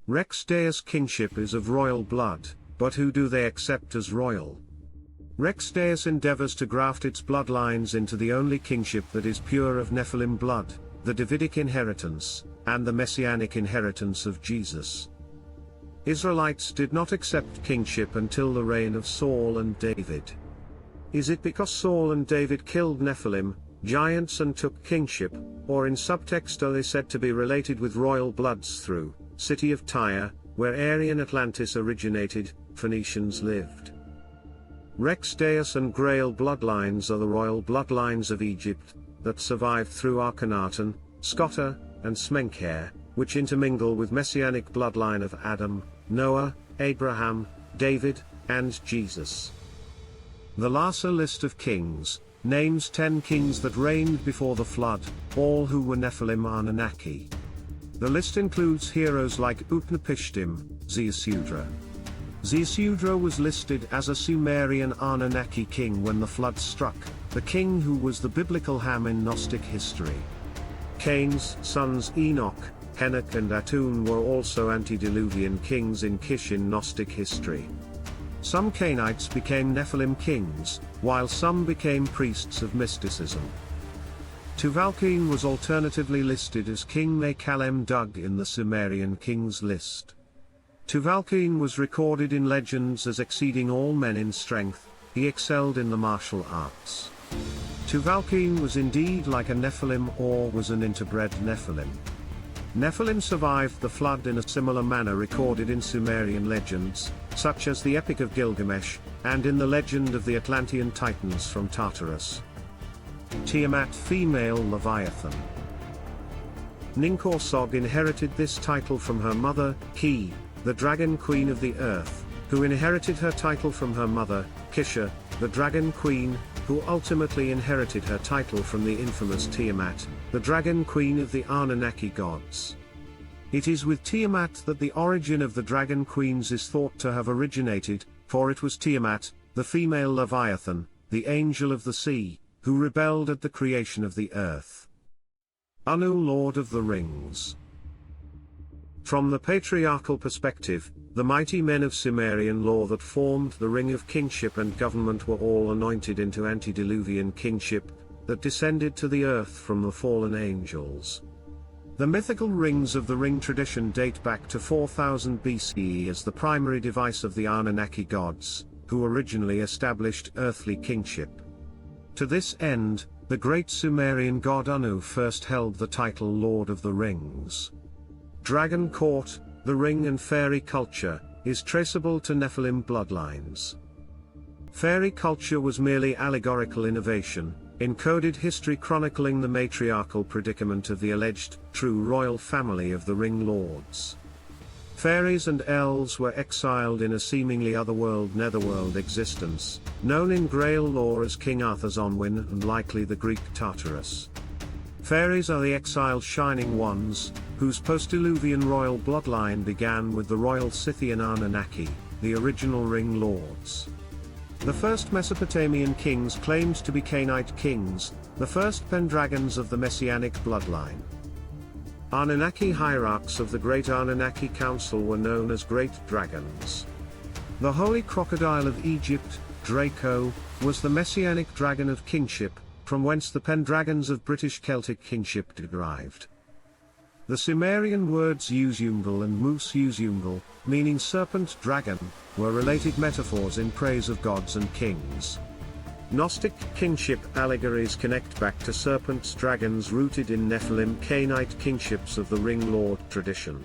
Rex Deus kingship is of royal blood, but who do they accept as royal? Rex Deus endeavors to graft its bloodlines into the only kingship that is pure of Nephilim blood, the Davidic inheritance, and the Messianic inheritance of Jesus. Israelites did not accept kingship until the reign of Saul and David. Is it because Saul and David killed Nephilim, giants, and took kingship, or in subtext are they said to be related with royal bloods through city of Tyre, where Aryan Atlantis originated, Phoenicians lived? Rex Deus and Grail bloodlines are the royal bloodlines of Egypt, that survived through Akhenaten, Scota, and Smenkhare, which intermingle with Messianic bloodline of Adam, Noah, Abraham, David, and Jesus. The Lhasa list of kings names 10 kings that reigned before the flood, all who were Nephilim Anunnaki. The list includes heroes like Utnapishtim, Ziusudra. Ziusudra was listed as a Sumerian Anunnaki king when the flood struck, the king who was the biblical Ham in Gnostic history. Cain's sons Enoch, Henoch and Atun were also antediluvian kings in Kish in Gnostic history. Some Cainites became Nephilim kings, while some became priests of mysticism. Tuvalcain was alternatively listed as King Me-Kalem Dug in the Sumerian kings list. Tuvalcain was recorded in legends as exceeding all men in strength, he excelled in the martial arts. Tuvalcain was indeed like a Nephilim or was an interbred Nephilim. Nephilim survived the flood in a similar manner recorded in Sumerian legends, such as the Epic of Gilgamesh, and in the legend of the Atlantean Titans from Tartarus. Tiamat female Leviathan. Ninkhursag inherited this title from her mother, Ki, the dragon queen of the earth, who inherited her title from her mother, Kishar, the dragon queen, who ultimately inherited her title from the infamous Tiamat, the dragon queen of the Anunnaki gods. It is with Tiamat that the origin of the dragon queens is thought to have originated, for it was Tiamat, the female Leviathan, the angel of the sea, who rebelled at the creation of the earth. Anu, Lord of the Rings. From the patriarchal perspective, the mighty men of Sumerian law that formed the ring of kingship and government were all anointed into antediluvian kingship, that descended to the earth from the fallen angels. The mythical rings of the ring tradition date back to 4000 BCE as the primary device of the Anunnaki gods, who originally established earthly kingship. To this end, the great Sumerian god Anu first held the title Lord of the Rings. Dragon court, the ring and fairy culture, is traceable to Nephilim bloodlines. Fairy culture was merely allegorical innovation, encoded history chronicling the matriarchal predicament of the alleged true royal family of the ring lords. Fairies and elves were exiled in a seemingly otherworld netherworld existence, known in Grail lore as King Arthur's Onwin and likely the Greek Tartarus. Fairies are the exiled Shining Ones, whose post-Diluvian royal bloodline began with the royal Scythian Anunnaki, the original ring lords. The first Mesopotamian kings claimed to be Cainite kings, the first Pendragons of the Messianic bloodline. Anunnaki hierarchs of the Great Anunnaki Council were known as Great Dragons. The Holy Crocodile of Egypt, Draco, was the Messianic dragon of kingship, from whence the Pendragons of British Celtic kingship derived. The Sumerian words Uzungal and Moose Uzungal, meaning serpent dragon, were related metaphors in praise of gods and kings. Gnostic kingship allegories connect back to serpents dragons rooted in Nephilim Cainite kingships of the ring lord tradition.